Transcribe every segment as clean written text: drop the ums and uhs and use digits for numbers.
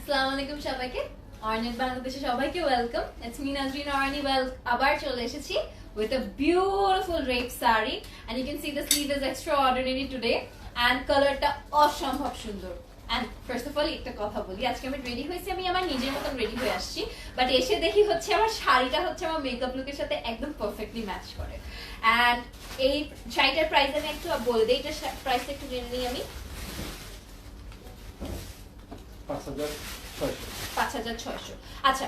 আসসালামু আলাইকুম সবাইকে অর্নিক বাংলাদেশে সবাইকে ওয়েলকাম ইটস মি নাজরিন অর্নি আবার চলে এসেছি with a beautiful rape saree and you can see the sleeve is extraordinary today and color টা অসম্ভব সুন্দর and first of all একটা কথা বলি আজকে আমি রেডি হয়েছি আমি আমার নিজের মতন রেডি হয়ে আসছি বাট এসে দেখি হচ্ছে আমার শাড়িটা হচ্ছে আমার মেকআপ লুকের সাথে একদম পারফেক্টলি ম্যাচ করে and এই শাড়িটার প্রাইস আমি একটু বলে দেই এটা প্রাইসটা একটু জেনে নিই আমি 5600 আচ্ছা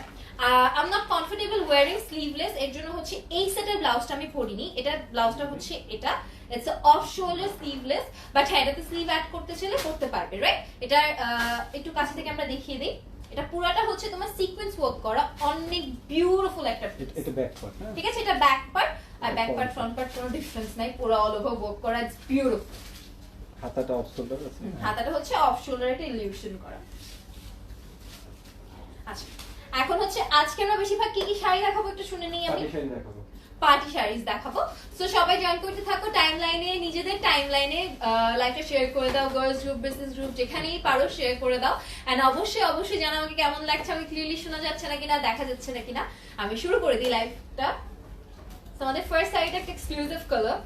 I'm not comfortable wearing sleeveless এর জন্য হচ্ছে এই সেটের ব্লাউজটা আমি পরিনি এটা ব্লাউজটা হচ্ছে এটা it's a off shoulder sleeveless but হ্যাঁ এটাতে স্লিভ অ্যাড করতে চাইলে করতে পারবে রাইট এটা একটু কাছে থেকে আমরা দেখিয়ে দেই এটা পুরোটা হচ্ছে তোমার সিকোয়েন্স ওয়ার্ক করা অনেক বিউটিফুল একটা এটা ব্যাক পার্ট না ঠিক আছে এটা ব্যাক পার্ট আর ব্যাক পার্ট ফ্রন্ট পার্ট কোনো ডিফারেন্স নাই পুরো অল ওভার ওয়ার্ক করা ইটস বিউটিফুল হাতাটা অফ শোল্ডার আছে হাতাটা হচ্ছে অফ শোল্ডার একটা ইলিউশন করা আচ্ছা এখন হচ্ছে আজকে আমরা বেশিরভাগ কি কি শাড়ি দেখাবো একটু শুনে নিই আমি শাড়ি দেখাবো পার্টি শাড়িজ দেখাবো সো সবাই জয়েন করতে থাকো টাইমলাইনে নিজেদের টাইমলাইনে লাইভটা শেয়ার করে দাও গার্লস গ্রুপ বিজনেস গ্রুপ যেখানেই পারো শেয়ার করে দাও এন্ড অবশ্যই জানাও আমাকে কেমন লাগছে আমি ক্লিয়ারলি শোনা যাচ্ছে নাকি না দেখা যাচ্ছে নাকি না আমি শুরু করে দিই লাইভটা সো আমাদের ফার্স্ট শাড়িটা একটা exclusive colour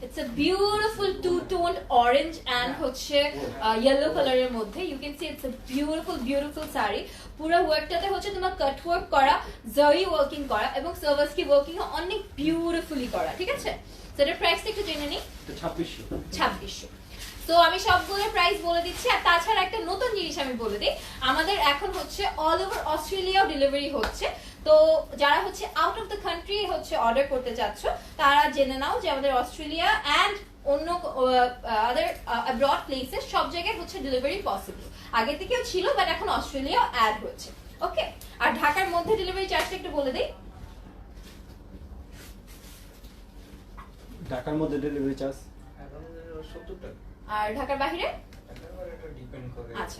It's a beautiful two-toned orange and হচ্ছে yellow color এর মধ্যে you can see it's a beautiful saree পুরো ওয়ার্কটাতে হচ্ছে তোমার কাট ওয়ার্ক করা জরি ওয়ার্কিং করা এবং সার্ভাসকি ওয়ার্কিং অনেক বিউটিফুলি করা ঠিক আছে সো এর প্রাইসটা একটু জেনে নিই 2600 তো আমি সবগুলোর প্রাইস বলে দিচ্ছি আর তাছাড়া একটা নতুন জিনিস আমি বলে দিই আমাদের এখন হচ্ছে অল ওভার অস্ট্রেলিয়াও ডেলিভারি হচ্ছে তো যারা হচ্ছে আউট অফ দ্য কান্ট্রি হচ্ছে অর্ডার করতে চাচ্ছ তারা জেনে নাও যে আমাদের অস্ট্রেলিয়া এন্ড অন্য আদার অ্যাব্রড প্লেসেস সব জায়গায় হচ্ছে ডেলিভারি পসিবল আগে থেকেও ছিল বাট এখন অস্ট্রেলিয়া অ্যাড হচ্ছে ওকে আর ঢাকার মধ্যে ডেলিভারি চার্জটা একটু বলে দেই ঢাকার মধ্যে ডেলিভারি চার্জ 70 টাকা আর ঢাকার বাইরে আচ্ছা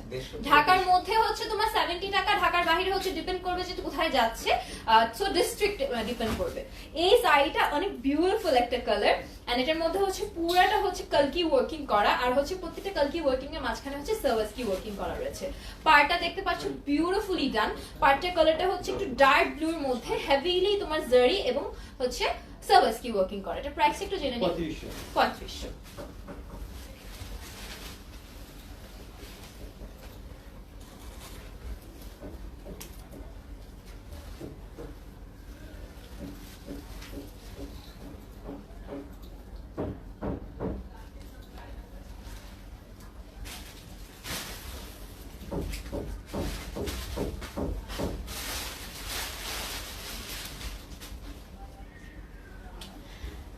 ঢাকার মধ্যে হচ্ছে তোমার 70 টাকা ঢাকার বাইরে হচ্ছে ডিপেন্ড করবে যে কোথায় যাচ্ছে সো ডিস্ট্রিক্ট ডিপেন্ড করবে এই শাড়িটা অনেক বিউটিফুল একটা কালার এন্ড এটার মধ্যে হচ্ছে পুরাটা হচ্ছে কালকি ওয়ার্কিং করা আর হচ্ছে প্রত্যেকটা কালকি ওয়ার্কিং এর মাঝখানে হচ্ছে সার্ভাসকি ওয়ার্কিং করা রয়েছে পার্টটা দেখতে পাচ্ছ বিউটিফুলি ডান পার্টের কালারটা হচ্ছে একটু ডার্ক ব্লুর মধ্যে হেভিলি তোমার জারি এবং হচ্ছে সার্ভাসকি ওয়ার্কিং করা এটা প্রাইস একটু জেনে নিই 3500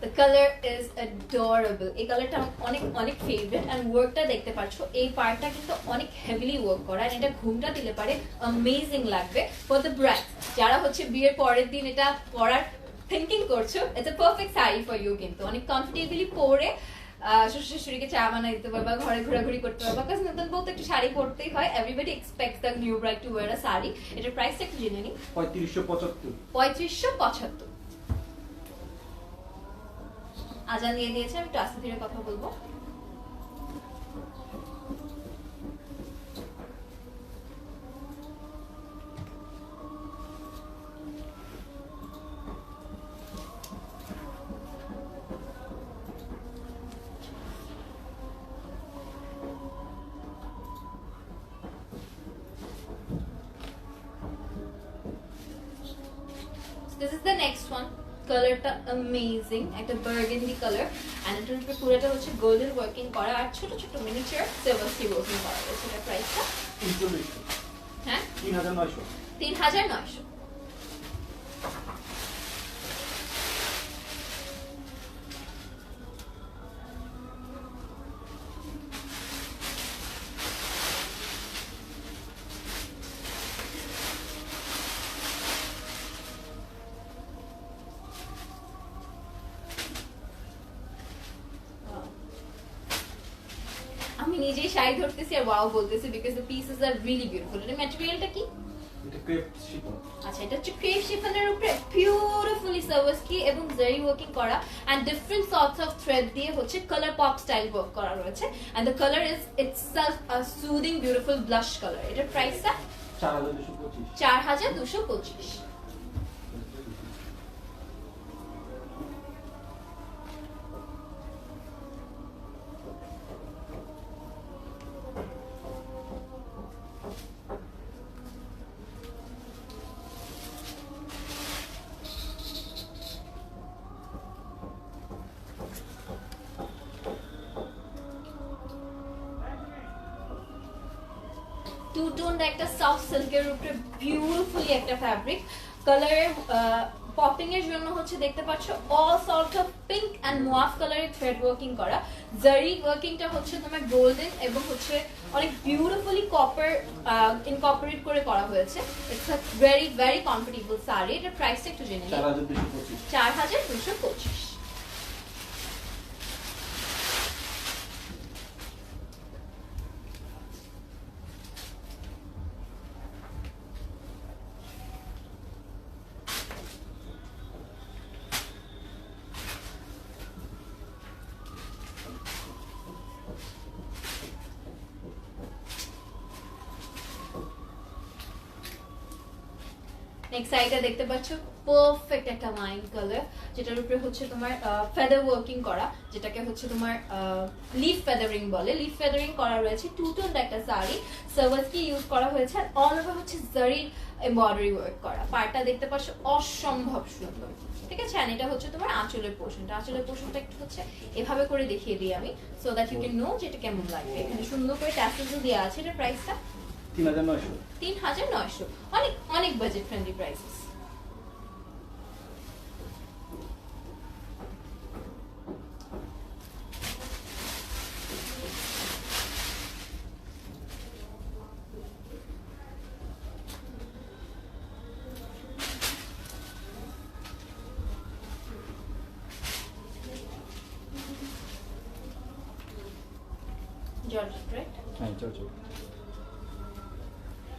The color is adorable. এই কালারটা অনেক অনেক ফেভারিট এন্ড ওয়ার্কটা দেখতে পাচ্ছো এই পার্টটা কিন্তু অনেক হেভিলি ওয়ার্ক করা এন্ড এটা ঘুমটা দিলে পারে অ্যামেজিং লাগবে ফর দ্য ব্রাইড যারা হচ্ছে বিয়ের পরের দিন এটা পরার থিংকিং করছো it's a perfect sari for you কিন্তু অনেক কমফোর্টেবলি পরে শ্বশুরকে চা বানাই দিতে পারবা ঘরে ঘোরাঘুরি করতে পারবা কারণ নতুন বউ তো একটু শাড়ি পরতেই হয় everybody expects the new bride to wear a sari এটার প্রাইসটা একটু জেনে নিই 3575 আজান দিয়ে দিয়েছে আমি একটু আস্তে ধীরে কথা বলবো This is the next one. কালারটা অ্যামেজিং একটা বার্গেন্ডি কালার এন্ড এটার উপরে পুরোটা হচ্ছে গোল্ডেন ওয়ার্কিং করা আর ছোট ছোট মিনিচার সার্ভাসকি ওয়ার্কিং করা রয়েছে এটা প্রাইসটা হ্যাঁ 3900 আমি নিজেই শাড়ি ধরতেছি আর ওয়াও বলতেছি because the pieces are really beautiful এটা ম্যাটেরিয়ালটা কি এটা ক্রেপ শিফন আচ্ছা এটা হচ্ছে ক্রেপ শিফনের উপরে বিউটিফুলি সার্ভাসকি এবং জারি ওয়ার্কিং করা and different sorts of thread দিয়ে হচ্ছে কালার পপ স্টাইল ওয়ার্ক করা রয়েছে and the colour is itself a soothing beautiful blush colour. এটার প্রাইসটা 4225। 4225। টু টোন একটা সফট সিল্কের উপরে বিউটিফুলি একটা ফ্যাব্রিক কালারের পপিং এর জন্য হচ্ছে দেখতে পাচ্ছ all sort of pink and mauve কালারের থ্রেড ওয়ার্কিং করা। জারি ওয়ার্কিংটা হচ্ছে তোমার গোল্ডেন এবং হচ্ছে অনেক বিউটিফুলি কপার ইনকর্পোরেট করে করা হয়েছে। It's a very very comfortable sari. এটার প্রাইসটা একটু জেনে নিই। 4225। 4225। নেক্সট সাইডে দেখতে পাচ্ছ পারফেক্ট একটা ওয়াইন কালার যেটার উপরে হচ্ছে তোমার ফেদার ওয়ার্কিং করা, যেটাকে হচ্ছে তোমার লিফ ফেদারিং বলে। লিফ ফেদারিং করা রয়েছে। টু টোন একটা শাড়ি, সার্ভাসকি ইউজ করা হয়েছে আর অল ওভার হচ্ছে জারি এমব্রয়ডারি ওয়ার্ক করা। পাড়টা দেখতে পাচ্ছ অসম্ভব সুন্দর, ঠিক আছে। আর এটা হচ্ছে তোমার আঁচলের পোর্শনটা। আঁচলের পোর্শনটা একটু হচ্ছে এভাবে করে দেখিয়ে দিই আমি, so that you can know যে এটা কেমন লাগবে। এখানে সুন্দর করে ট্যাসেলস দেওয়া আছে। এটার প্রাইসটা 3900। 3900। অনেক অনেক budget friendly prices. Georgette, right? হ্যাঁ, জর্জেট।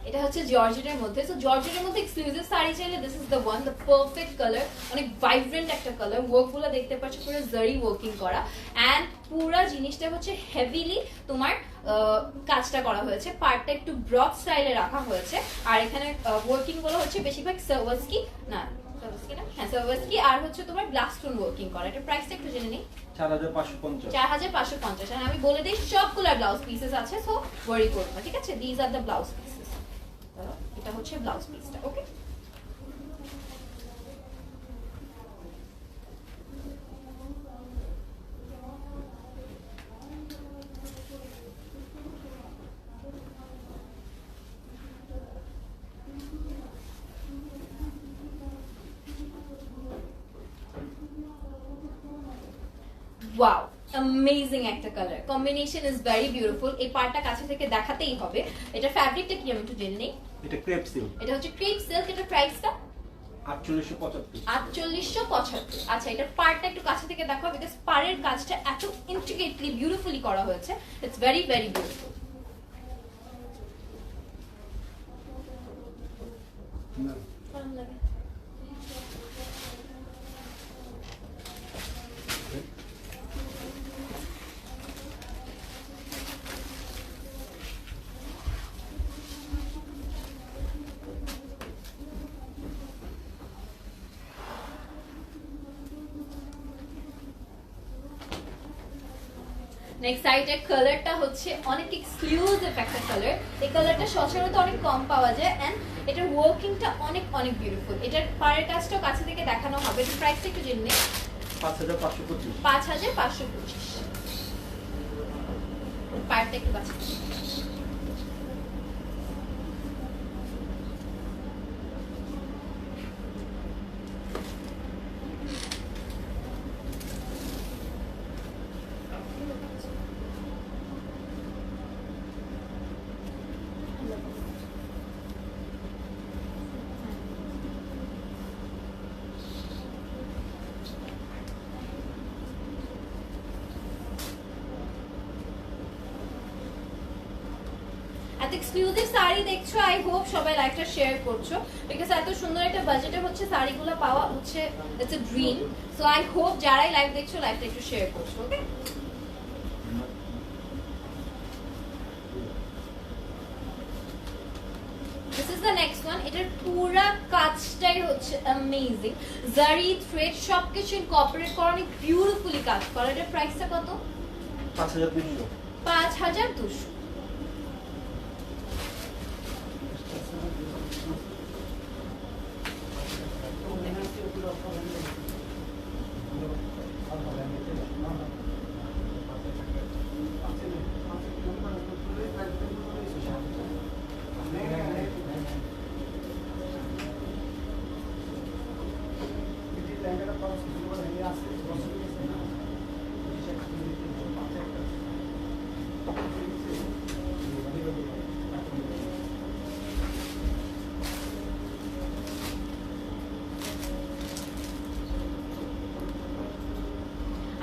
এটা হচ্ছে জর্জেটের মধ্যে। সো জর্জেটের মধ্যে এক্সক্লুসিভ শাড়ি চাইলে this is the one, the perfect colour. অনেক ভাইব্রেন্ট একটা কালার। ওয়ার্কগুলো দেখতে পাচ্ছ পুরো জারি ওয়ার্কিং করা এন্ড পুরো জিনিসটা হচ্ছে হেভিলি তোমার কাজটা করা হয়েছে। পার্টটা একটু ব্রড স্টাইলে রাখা হয়েছে আর এখানে ওয়ার্কিং গুলো হচ্ছে বেশিরভাগ সার্ভাসকি না সার্ভাসকি না হ্যাঁ সার্ভাসকি আর হচ্ছে তোমার গ্লাস স্টোন ওয়ার্কিং করা। এটা প্রাইসটা একটু জেনে নিই। 4550। 4550। আর আমি বলে দিই সবগুলা ব্লাউজ পিসেস আছে, সো ওয়ারি করো না, ঠিক আছে। This are the blouse pieces. এটা হচ্ছে ব্লাউজ পিসটা, ওকে। ওয়াও, অ্যামেজিং একটা colour combination, is very beautiful. এই পার্টটা কাছে থেকে দেখাতেই হবে। এটা ফ্যাব্রিকটা কি আমি একটু জেনে নেই। এটা ক্রেপ সিল্ক। এটা হচ্ছে ক্রেপ সিল্ক। এটার প্রাইসটা 4875। 4875। আচ্ছা, এটার পার্টটা একটু কাছে থেকে দেখো বিকজ পাড়ের কাজটা এত ইন্ট্রিকেটলি বিউটিফুলি করা হয়েছে। It's very very beautiful. কেমন লাগে? নেক্সট সাইডের কালারটা হচ্ছে অনেক এক্সক্লুসিভ একটা কালার। এই কালারটা সচরাচর অনেক কম পাওয়া যায় এন্ড এটার ওয়ার্কিংটা অনেক অনেক বিউটিফুল। এটার পাড়ের কাজটাও কাছে থেকে দেখানো হবে। এর প্রাইসটা একটু জেনে নিই। 5525। 5525। পাড়টা একটু কাছে। এত এক্সক্লুসিভ শাড়ি দেখছো, আই হোপ সবাই লাইকটা শেয়ার করছো, বিকজ এত সুন্দর একটা বাজেটে হচ্ছে শাড়িগুলো পাওয়া হচ্ছে it's a dream. So I hope যারাই লাইভ দেখছো লাইভটা একটু শেয়ার করছো, ওকে? This is the next one. এটার পুরা কাজটাই হচ্ছে অ্যামেজিং, জারি থ্রেড সবকিছু ইনকর্পোরেট করা, অনেক বিউটিফুলি কাজ করা। এটার প্রাইসটা কত? 5200। 5200।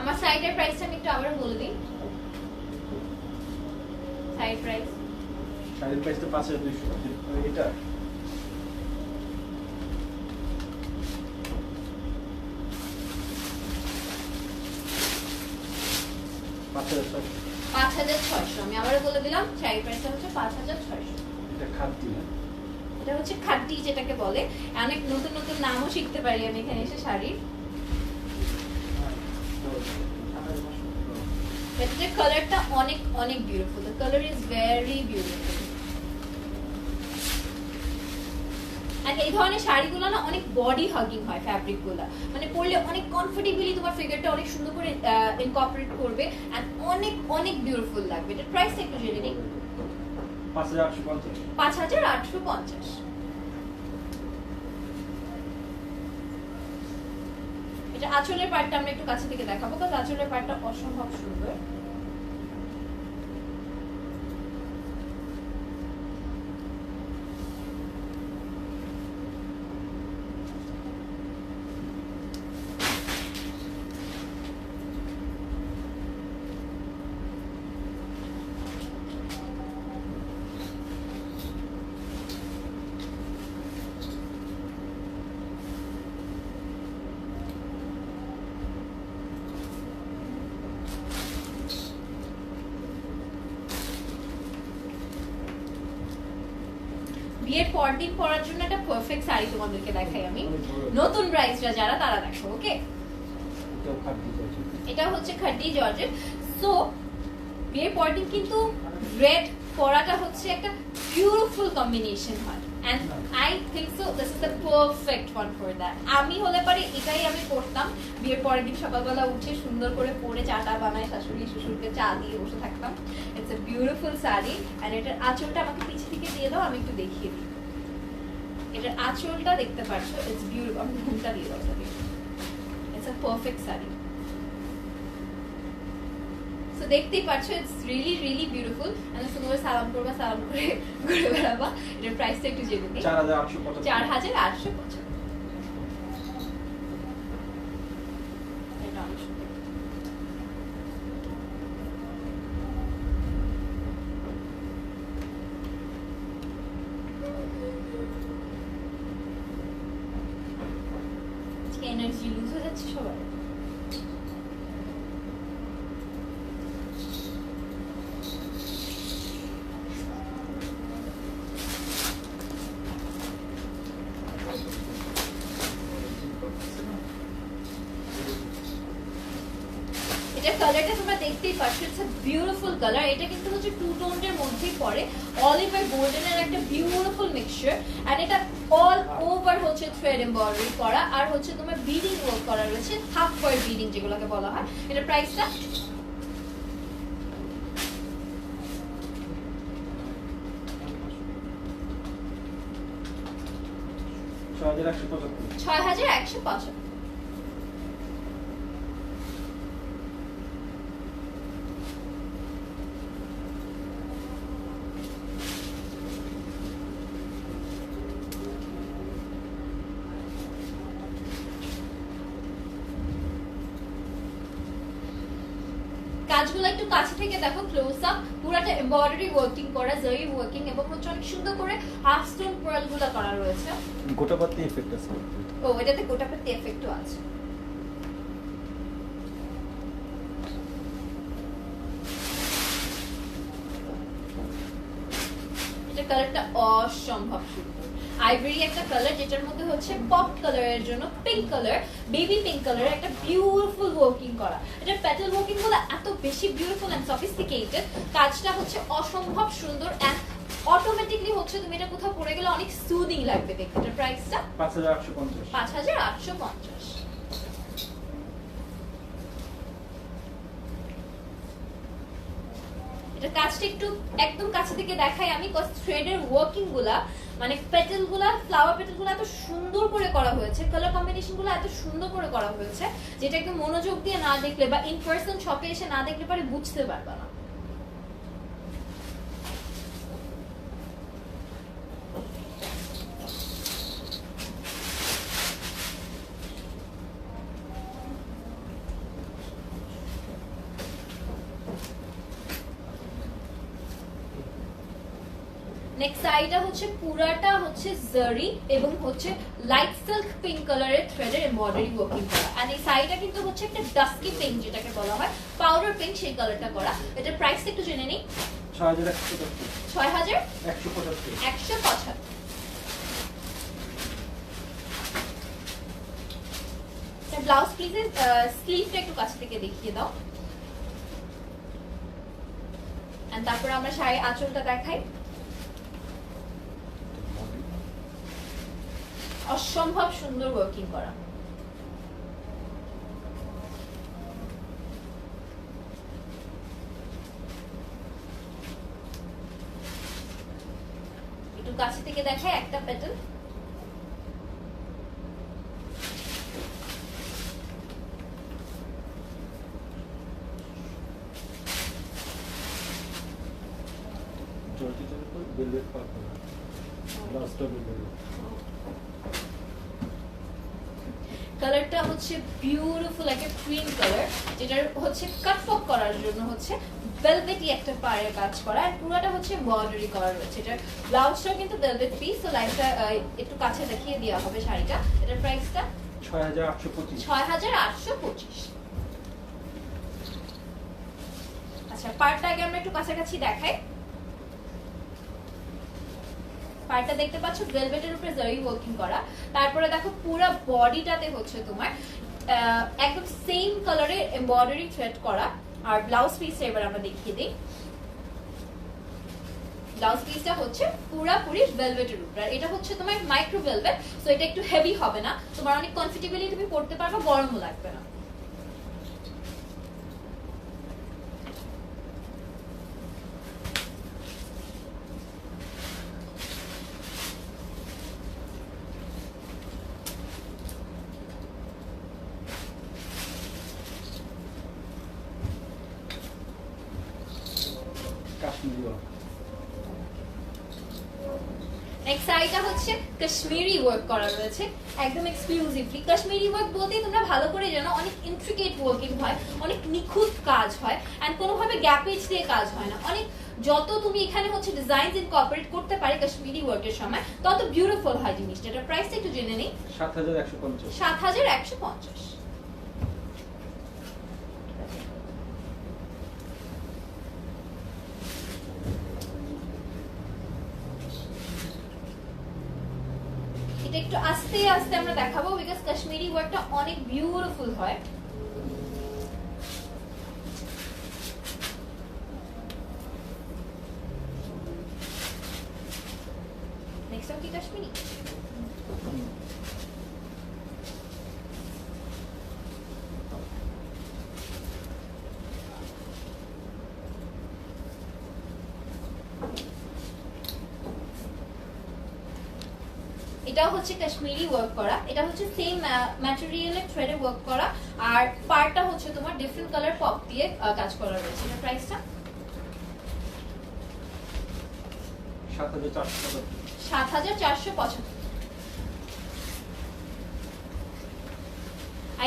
আমার সাইডের প্রাইসটা আমি একটু আবার বলে দিই। সাইড প্রাইস শাড়ির প্রাইসটা 5200। এটা 5600। আমি আবারও বলে দিলাম শাড়ির প্রাইসটা হচ্ছে 5600। এটা খাদ্দি না, এটা হচ্ছে খাদ্দি যেটাকে বলে। অনেক নতুন নতুন নামও শিখতে পারি আমি এখানে এসে শাড়ির। এটার কালারটা অনেক অনেক beautiful, the colour is very beautiful. আর এই ধরনের শাড়িগুলো না অনেক বডি হাগিং হয়, ফ্যাব্রিকগুলো মানে পরলে অনেক কমফোর্টেবলি তোমার ফিগারটা অনেক সুন্দর করে ইনকর্পোরেট করবে এন্ড অনেক অনেক বিউটিফুল লাগবে। এটার প্রাইস একটু জেনে নিই। 5850। 5850। এটা আঁচলের পার্টটা আমরা একটু কাছে থেকে দেখাবো, কারণ আঁচলের পার্টটা অসম্ভব সুন্দর। বিয়ের পর দিন পরার জন্য একটা পারফেক্ট শাড়ি তোমাদেরকে দেখাই আমি। নতুন ব্রাইডসরা যারা তারা দেখো, ওকে? এটাও খাদ্দি আছে। এটা হচ্ছে খাদ্দি জর্জেট। সো বিয়ের পর দিন কিন্তু রেড পরাটা হচ্ছে একটা বিউটিফুল কম্বিনেশন হয়, and I think so this is the perfect one for that. আমি হলে পারে এটাই আমি করতাম, বিয়ের পরের দিন সকালবেলা উঠে সুন্দর করে পরে চাটা বানায় শাশুড়ি শ্বশুরকে চা দিয়ে বসে থাকতাম। It's a beautiful sari, and এটার আঁচলটা আমাকে পিছে থেকে দিয়ে দাও, আমি একটু দেখিয়ে দিই। এটার আঁচলটা দেখতে পাচ্ছ, ইটস বিউটিফুল। আমি ঘুমটা দিয়ে দাও, it's a perfect sari. So দেখতেই পাচ্ছ ইটস রিয়েলি রিয়েলি বিউটিফুল। আমি সুন্দর সালাম করবা, সালাম করে ঘুরে বেড়াবা। এটার প্রাইসটা একটু জেনে নিই। 4850। 4850। এটা অনেক সুন্দর। এনার্জি লুজ হয়ে যাচ্ছে সবার। এটার কালারটা তোমরা দেখতেই পাচ্ছ, ইটস আ বিউটিফুল কালার। এটা কিন্তু হচ্ছে টু টোনের মধ্যেই পড়ে, অলিভ আর গোল্ডেনের একটা বিউটিফুল মিক্সচার। আর এটা অল ওভার হচ্ছে থ্রেড এমব্রয়ডারি করা, আর হচ্ছে তোমার বিডিং ওয়ার্ক করা রয়েছে, হাফ ওয়ার বিডিং যেগুলোকে বলা হয়। এটার প্রাইসটা 6175। 6175। কাজগুলো একটু কাছে থেকে দেখো ক্লোজ আপ, পুরাটা এমব্রয়ডারি ওয়ার্কিং করা, জরি ওয়ার্কিং এবং হচ্ছে অনেক সুন্দর করে হাফ স্টোন পার্লগুলো করা রয়েছে। গোটাপাতি এফেক্ট আছে। ও এটাতে গোটাপাতি এফেক্টও আছে। এটা কালারটা অসম্ভব সুন্দর, আইভরি একটা কালার যেটার মধ্যে হচ্ছে পপ কালারের জন্য pink colour, baby pink colour একটা বিউটিফুল ওয়ার্কিং করা। এটা প্যাটেল ওয়ার্কিং গুলো এত বেশি বিউটিফুল এন্ড সফিস্টিকেটেড, কাজটা হচ্ছে অসম্ভব সুন্দর এন্ড অটোমেটিকলি হচ্ছে তুমি এটা কোথাও পরে গেলে অনেক সুদিং লাগবে দেখতে। এটার প্রাইসটা 5850। 5850। এটা কাজটা একটু একদম কাছে থেকে দেখাই আমি, কজ থ্রেডের ওয়ার্কিং গুলা মানে পেটেল গুলা, ফ্লাওয়ার পেটেল গুলা এত সুন্দর করে করা হয়েছে, কালার কম্বিনেশন গুলো এত সুন্দর করে করা হয়েছে যেটা একদম মনোযোগ দিয়ে না দেখলে বা ইন পার্সন শপে এসে না দেখলে পরে বুঝতে পারবে না। নেক্সট শাড়িটা হচ্ছে পুরাটা হচ্ছে জারি এবং হচ্ছে লাইট সিল্ক পিঙ্ক কালারের থ্রেডের এমব্রয়ডারি ওয়ার্কিং করা। আর এই শাড়িটা কিন্তু হচ্ছে একটা ডাস্কি পিঙ্ক যেটাকে বলা হয়, পাউডার পিঙ্ক সেই কালারটা করা। এটার প্রাইসটা একটু জেনে নিই। 6175। 6175। ব্লাউজ পিসের স্লিভটা একটু কাছ থেকে দেখিয়ে দাও, এন্ড তারপর আমরা শাড়ি আঁচলটা দেখাই। অসম্ভব সুন্দর ওয়ার্কিং করা। একটু কাছে থেকে দেখায় একটা প্যাটার্ন। জর্জেটের উপর ভেলভেট পার করা, ব্লাউজটা ভেলভেট। কালারটা হচ্ছে বিউটিফুল একটা ক্রিম কালার, যেটার হচ্ছে কাটওয়ার্ক করার জন্য হচ্ছে ভেলভেটি একটা পাড়ের কাজ করা, আর পুরোটা হচ্ছে এমব্রয়ডারি করা রয়েছে। এটার ব্লাউজটা কিন্তু ভেলভেট পিস, তো লাইটটা একটু কাছে দেখিয়ে দেওয়া হবে শাড়িটা। এটার প্রাইসটা 6825। 6825। আচ্ছা পাড়টা আগে আমরা একটু কাছাকাছি দেখাই। পাড়টা দেখতে পাচ্ছ ভেলভেটের উপরে জরি ওয়ার্কিং করা, তারপরে দেখো পুরো বডিটাতে হচ্ছে তোমার একদম সেম কালারের এমব্রয়ডারি থ্রেড করা। আর ব্লাউজ পিসটা এবার আমরা দেখিয়ে দিই। ব্লাউজ পিসটা হচ্ছে পুরোপুরি ভেলভেটের উপর, আর এটা হচ্ছে তোমার মাইক্রো ভেলভেট, সো এটা একটু হেভি হবে না, তোমার অনেক কমফোর্টেবলি তুমি পরতে পারবে, গরমও লাগবে না। কাশ্মীরি ওয়ার্ক। নেক্সট শাড়িটা হচ্ছে কাশ্মীরি ওয়ার্ক করা রয়েছে একদম এক্সক্লুসিভলি। কাশ্মীরি ওয়ার্ক বলতেই তোমরা ভালো করে জানো অনেক ইন্ট্রিকেট ওয়ার্কিং হয়, অনেক নিখুঁত কাজ হয়, এন্ড কোনোভাবে গ্যাপেজ দিয়ে কাজ হয় না। অনেক যত তুমি এখানে হচ্ছে ডিজাইনস ইনকর্পোরেট করতে পারে কাশ্মীরি ওয়ার্কের সময়, তত বিউটিফুল হয় জিনিসটা। এটার প্রাইসটা একটু জেনে নেই। 7150। 7150। এটা একটু আস্তে আস্তে আমরা দেখাবো, বিকজ কাশ্মীরি ওয়ার্কটা অনেক বিউটিফুল হয়। নেক্সট কি কাশ্মীরি? এটা হচ্ছে কাশ্মীরি ওয়ার্ক করা, এটা হচ্ছে সেম ম্যাটেরিয়ালের থ্রেডে ওয়ার্ক করা, আর পার্টটা হচ্ছে তোমার ডিফারেন্ট কালার পপ দিয়ে কাজ করা রয়েছে। এটার প্রাইসটা 7475।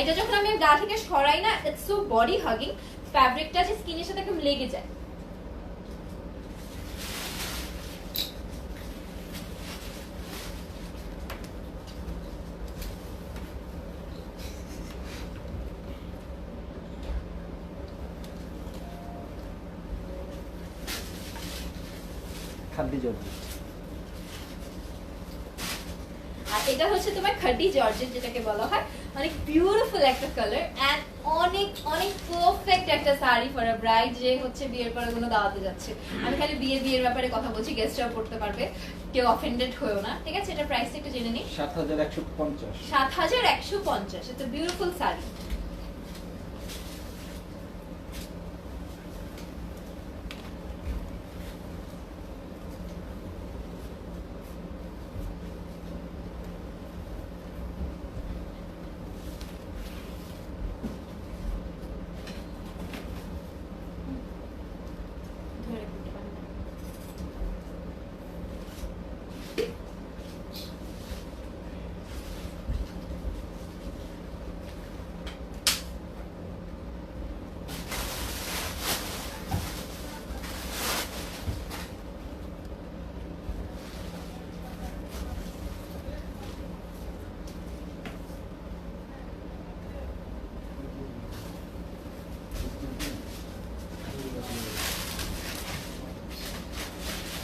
এটা যখন আমি গা থেকে সরাই না, ইটস সো বডি হাগিং, ফ্যাব্রিকটা যে স্কিনের সাথে একদম লেগে যায়। খাদ্দি জর্জেট। আর এটা হচ্ছে তোমার খাদি জর্জেট যেটাকে বলা হয়, অনেক বিউটিফুল একটা কালার এন্ড অনেক অনেক পারফেক্ট একটা শাড়ি ফর আ ব্রাইড যে হচ্ছে বিয়ের পরে কোনো দাওয়াতে যাচ্ছে। আমি খালি বিয়ের ব্যাপারে কথা বলছি, গেস্টরাও পড়তে পারবে, কেউ অফেন্ডেড হয়েও না, ঠিক আছে? এটা প্রাইসটা একটু জেনে নিই। 7150। 7150। এটা বিউটিফুল শাড়ি।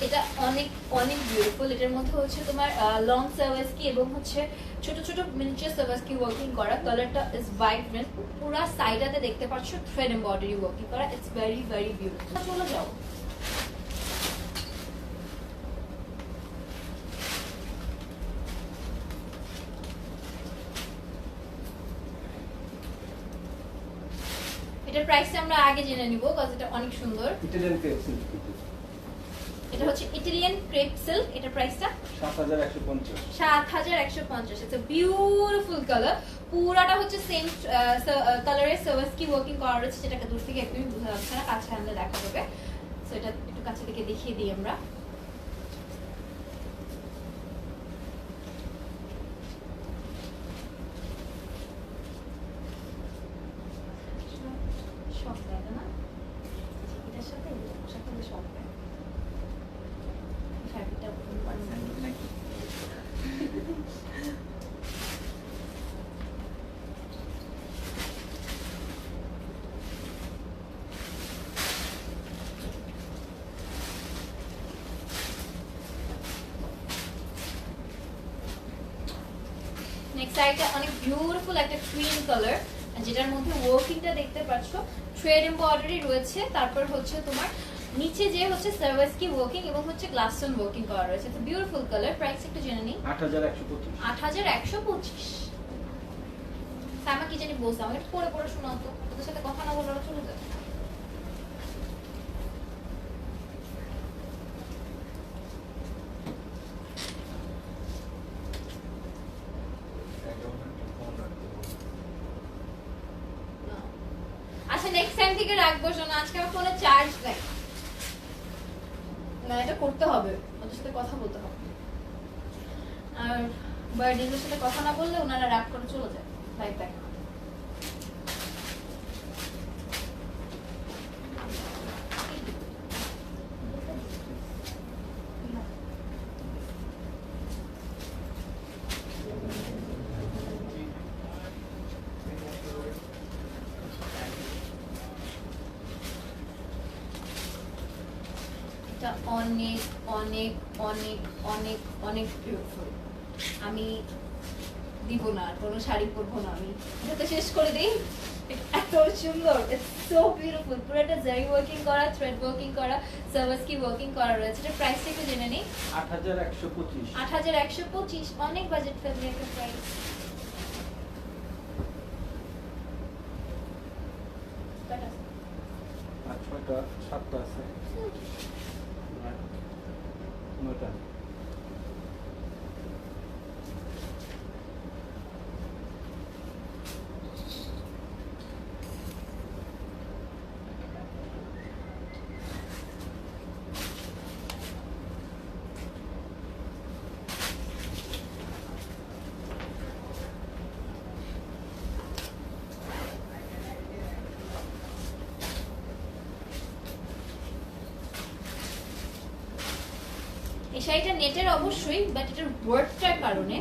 এটা অনেক অনেক বিউটিফুল। এটার মধ্যে হচ্ছে তোমার লং সার্ভাসকি এবং হচ্ছে ছোট ছোট মিনিচার সার্ভাসকি ওয়ার্কিং করা। কালারটা ইজ ভাইব্রেন্ট, পুরো সাইডাতে দেখতে পাচ্ছ থ্রেড এমব্রয়ডারি ওয়ার্কিং করা। It's very very beautiful. চলে যাও। এটার প্রাইসটা আমরা আগে জেনে নিব কারণ এটা অনেক সুন্দর। Italian crepe silk. এটা হচ্ছে ইটালিয়ান ক্রেপ সিল্ক। এটার প্রাইসটা 7150। 7150। It's a beautiful colour. পুরাটা হচ্ছে সেম কালারের সার্ভাসকি ওয়ার্কিং করা রয়েছে, যেটাকে দূর থেকে একদমই বোঝা যাচ্ছে না, কাছে আনলে দেখা যাবে। সো এটা একটু কাছে থেকে দেখিয়ে দিই আমরা। শখ লাগে না এটার সাথে, পোশাক করলে শখ লাগে। ফ্যাব্রিকটা নেক্সট শাড়িটা অনেক বিউটিফুল একটা ক্রিম কালার, যেটার মধ্যে ওয়ার্কিংটা দেখতে পাচ্ছ, থ্রেড এমব্রয়ডারি রয়েছে। তারপর হচ্ছে তোমার নিচে যে হচ্ছে সার্ভাসকি ওয়ার্কিং এবং হচ্ছে গ্লাস স্টোন ওয়ার্কিং করা রয়েছে। তো বিউটিফুল কালার। প্রাইস একটু জেনে নিই। 8125। 8125। সামা কি জানি বলছে, আমাকে পড়ে পড়ে শোনাও তো, তোদের সাথে কথা না বলে ওরা চলে যাবে। আচ্ছা নেক্সট টাইম থেকে রাখবো। শোনো, আজকে আমার ফোনে চার্জ নাই, না এটা করতে হবে, ওদের সাথে কথা বলতে হবে। আর বার্থডের সাথে কথা না বললে ওনারা রাগ করে চলে যায়। Bye bye. অনেক অনেক অনেক অনেক অনেক বিউটিফুল। আমি দিব না, কোনো শাড়ি পরবো না, আমি এটা শেষ করে দিই। এত সুন্দর, ইটস সো বিউটিফুল। পুরোটা জারি ওয়ার্কিং করা, থ্রেড ওয়ার্কিং করা, সার্ভাসকি ওয়ার্কিং করা রয়েছে। এটা প্রাইসটা একটু জেনে নিই। 8125। 8125। অনেক বাজেট ফ্রেন্ডলি একটা প্রাইস। আর 6টা 7টা আছে। 9টা। শাড়িটা নেটের অবশ্যই, বাট এটার ওয়ার্কটার কারণে,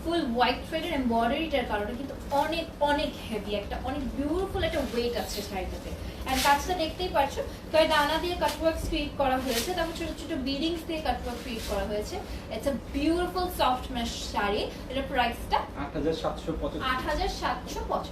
ফুল হোয়াইট থ্রেডের এমব্রয়ডারিটার কারণে কিন্তু অনেক অনেক হেভি, একটা অনেক বিউটিফুল একটা ওয়েট আছে শাড়িটাতে। এন্ড কাজটা দেখতেই পারছো, দানা দিয়ে কাটওয়ার্ক ক্রিয়েট করা হয়েছে, তারপর ছোট ছোট বিডিংস দিয়ে কাটওয়ার্ক ক্রিয়েট করা হয়েছে। It's a beautiful soft mesh sari. এটার প্রাইসটা 8775। 8775।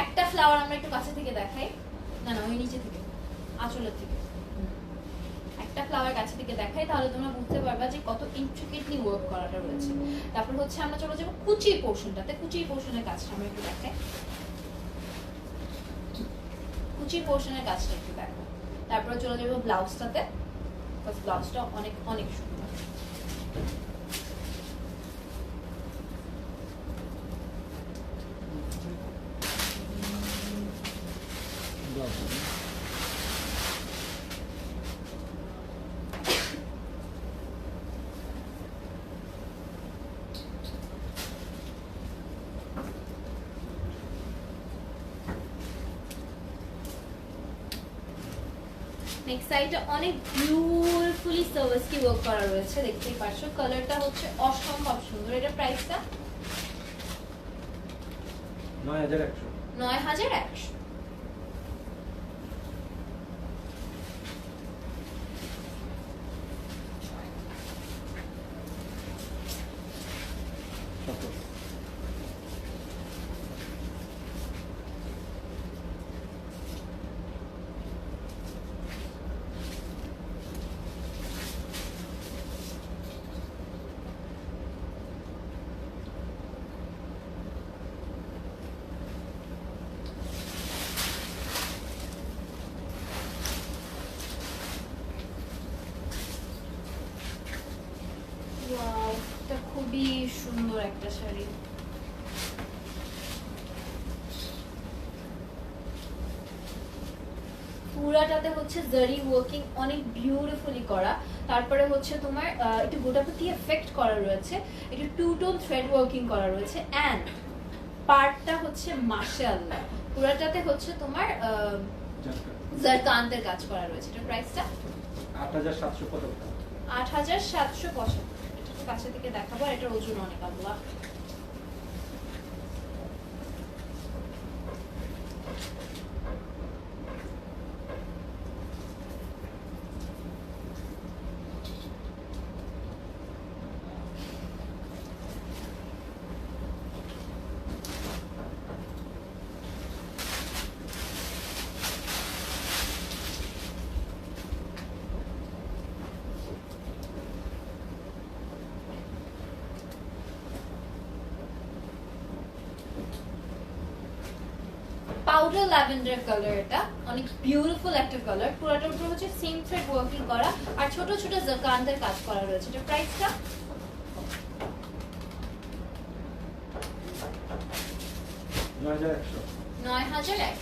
একটা ফ্লাওয়ার আমরা একটু কাছে থেকে দেখাই, না না ওই নিচে থেকে, আঁচলের থেকে একটা ফ্লাওয়ার কাছে থেকে দেখাই, তাহলে তোমরা বুঝতে পারবা যে কত ইন্ট্রিকেটলি ওয়ার্ক করাটা রয়েছে। তারপর হচ্ছে আমরা চলে যাবো কুচির পোর্শনটাতে। কুচির পোর্শনের কাজটা আমরা একটু দেখাই, কুচির পোর্শনের কাজটা একটু দেখো। তারপরে চলে যাবো ব্লাউজটাতে। ব্লাউজটা অনেক অনেক সুন্দর। নেক্সট সাইডে অনেক বিউটিফুলি সার্ভিসকি ওয়ার্ক করা রয়েছে, দেখতেই পাচ্ছ। কালারটা হচ্ছে অসম্ভব সুন্দর। এটা প্রাইসটা 9100। 9100। ওয়াও, এটা খুবই সুন্দর একটা শাড়ি। পুরাটাতে হচ্ছে জারি ওয়ার্কিং অনেক বিউটিফুলি করা। তারপরে হচ্ছে তোমার একটু গোটাপতি এফেক্ট করা রয়েছে, একটু টু টোন থ্রেড ওয়ার্কিং করা রয়েছে। এন্ড পার্টটা হচ্ছে মাশাআল্লাহ, পুরাটাতে হচ্ছে তোমার জারকান্তের কাজ করা রয়েছে। এটার প্রাইসটা 8775। 8775। এটা তো কাছে থেকে দেখাবো, আর এটার ওজন অনেক। আল্লাহ, পাউডার ল্যাভেন্ডার কালার। এটা অনেক বিউটিফুল একটা কালার। পুরোটার উপর হচ্ছে সেম থ্রেড ওয়ার্কিং করা আর ছোট ছোট জারকান্তের কাজ করা রয়েছে। এটা প্রাইসটা 9100। 9100।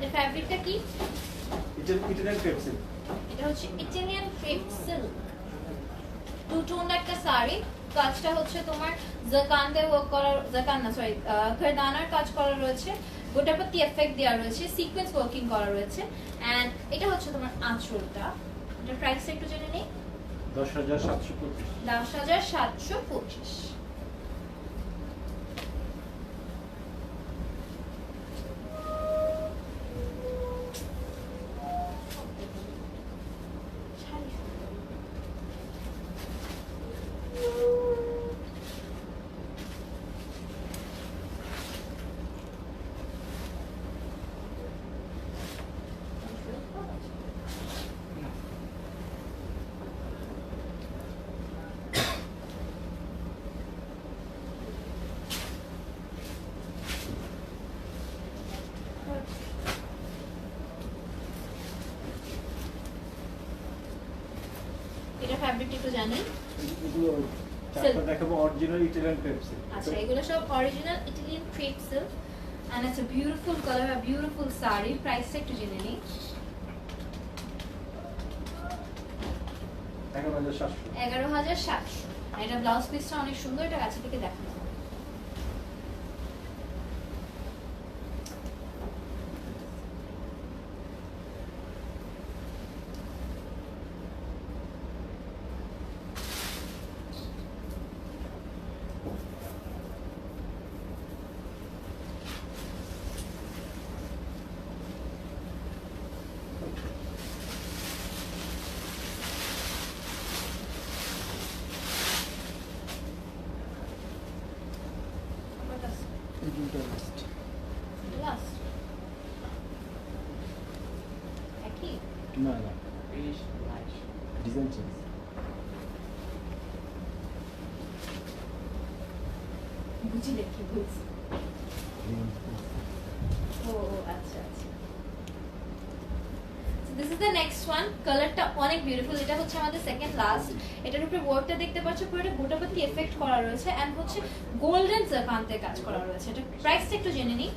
এর ফ্যাব্রিকটা কি? Italian crepe silk. এটা হচ্ছে Italian crepe silk, two tone একটা শাড়ি। কাজটা হচ্ছে তোমার জারকান্তে ওয়ার্ক করা, জারকান না সরি, খারদানার কাজ করা রয়েছে, গোটাপতি এফেক্ট দেওয়া রয়েছে, সিকোয়েন্স ওয়ার্কিং করা রয়েছে। এন্ড এটা হচ্ছে তোমার আঁচলটা। এটার প্রাইসটা একটু জেনে নেই। 10,725 10,725 এটা ফ্যাব্রিকটা একটু জানি। এগুলো চারটা দেখাবো অরিজিনাল ইটালিয়ান ক্রেপ সিল্ক। আচ্ছা এগুলো সব original Italian crepe silk and it's a beautiful color, a beautiful saree. Price একটু জেনে নিই। 11,700 11,700। এটা ব্লাউজ পিসটা অনেক সুন্দর, এটা কাছে থেকে দেখানো। এই দুটো লাস্ট। লাস্ট একই না না ডিজাইন চেঞ্জ। বুঝলে কি বলছি? ও আচ্ছা আচ্ছা। This is the next one. কালারটা অনেক বিউটিফুল। এটা হচ্ছে আমাদের সেকেন্ড লাস্ট। এটার উপরে ওয়ার্কটা দেখতে পাচ্ছ, পুরোটা গোটাপতি এফেক্ট করা রয়েছে এন্ড হচ্ছে গোল্ডেন জারকান্তে কাজ করা রয়েছে। এটা প্রাইসটা একটু জেনে নিই।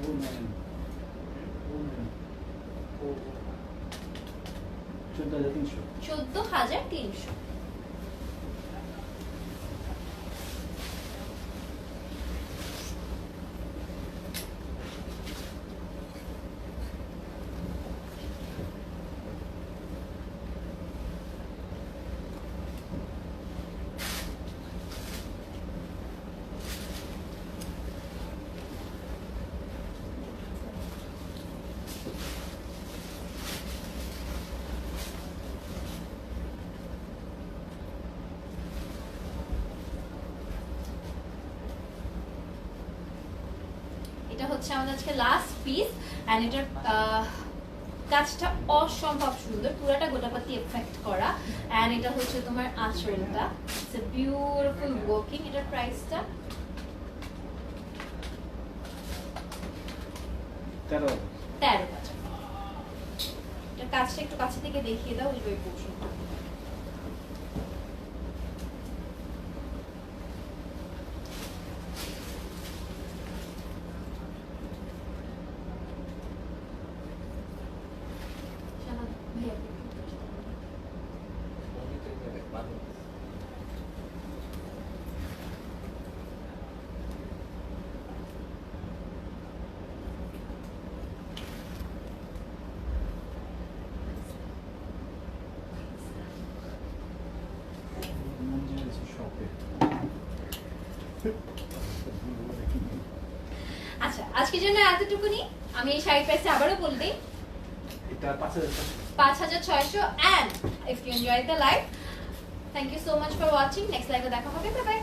ও ম্যান ও ম্যান ও 14,300 14,300। এটা হচ্ছে আমাদের আজকে লাস্ট পিস এন্ড এটার কাজটা অসম্ভব সুন্দর, পুরোটা গোটাপাতি এফেক্ট করা এন্ড এটা হচ্ছে তোমার আঁচলটা। It's a beautiful working. এটার প্রাইসটা 13,000। এটার কাজটা একটু কাছে থেকে দেখিয়ে দাও ওই পোর্শনটা। আচ্ছা আজকের জন্য এতটুকুনি। আমি এই শাড়ির প্রাইসটা আবারও বলে দিই, এটা 5,600 and if you enjoyed the live, thank you so much for watching. Next live এ দেখা হবে। Bye bye.